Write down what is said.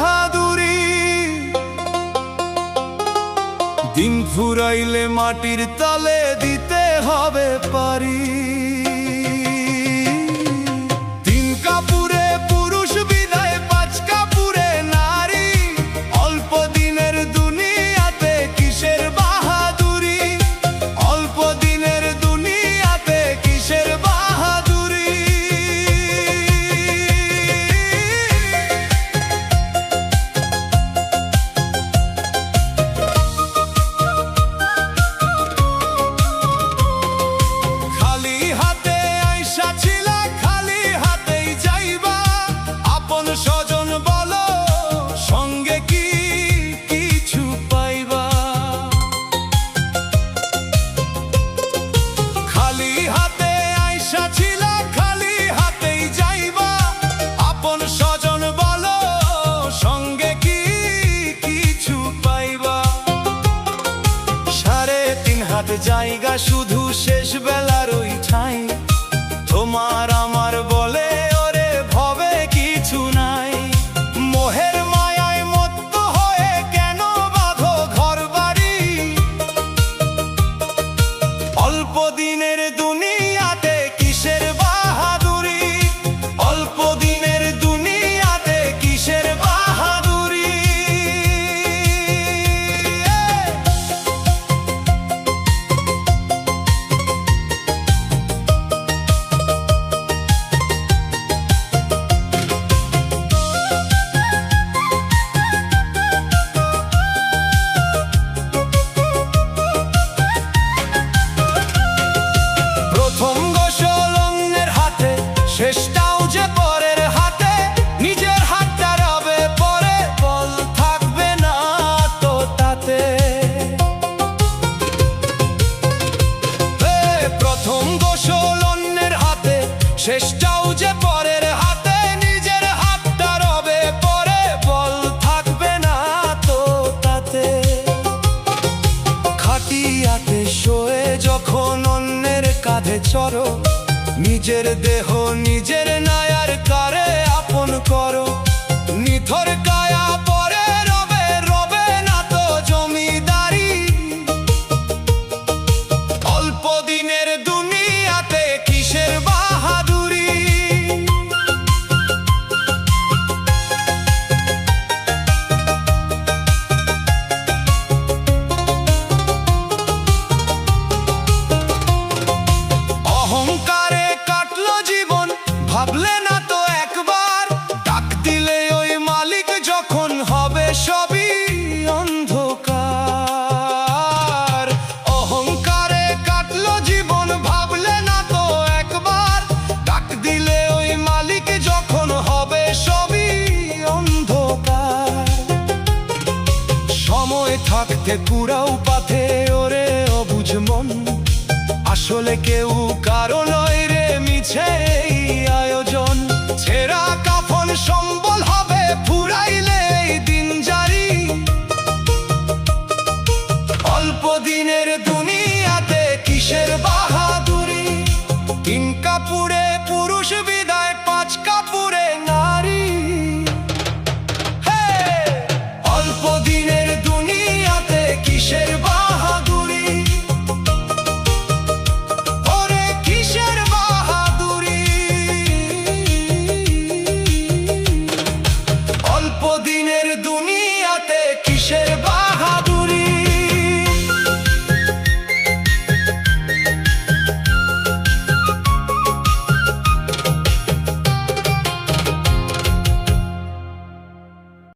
বাহাদুরি। দিন ফুরাইলে মাটির তলে দিতে হবে পারি। তিন কাপুরে পুরুষ বিদায়, পাঁচ কাপুরে নারী। অল্প দিনের দুনিয়াতে কিসের বাহাদুরি, অল্প দিনের দুনিয়াতে কিসের বাহাদুরি। খালি হাতে আইসা ছিলা, খালি হাতেই যাইবা। আপন স্বজন বলো, সঙ্গে কি কিছু পাইবা? খালি হাতে আইসা ছিলা, খালি হাতেই যাইবা। আপন স্বজন বলো, সঙ্গে কি কিছু পাইবা? 3.5 হাত জায়গা শুধু শেষ বেলার ওই ঠাই। তোমার আমার বলে ওরে ভবে কিছু নাই। মোহের মায়ায় মত্ত হয়ে কেন বাঁধো ঘর বাড়ি? অল্প দিনের দুনিয়াতে কিসের বাহাদুরি, অল্প দিনের দুনিয়াতে কিসের বাহাদুরি। প্রথম গোসল অন্যের হাতে, শেষটাও যে পরের হাতে। নিজের হাতটা রবে পরে, বল থাকবে না তো তাতে। প্রথম গোসল অন্যের হাতে, শেষটাও যে পরের হাতে। নিজের হাতটা রবে পরে, বল থাকবে না তো তাতে। খাটিয়াতে শোয়ে যখন অন্যের কাঁধে চড়ো, নিজের দেহ নিজের নায়ার কারে আপন করো। নিথর কায়া পরে রবে, রবে না তো জমিদারি। অল্প দিনের দুনিয়াতে কিসের বাহাদুরি। অহংকারে কাটলো জীবন, ভাবলে না তো একবার। ডাক দিলে ওই মালিক যখন হবে সবই অন্ধকার। অহংকারে কাটলো জীবন, ভাবলে না তো একবার। ডাক দিলে ওই মালিক যখন হবে সবই অন্ধকার। সময় থাকতে কুড়াও পাথে ওরে অবুঝ মন। আসলে কেউ কারো নয় রে, মিছে এই আয়োজন। ছেঁড়া কাফন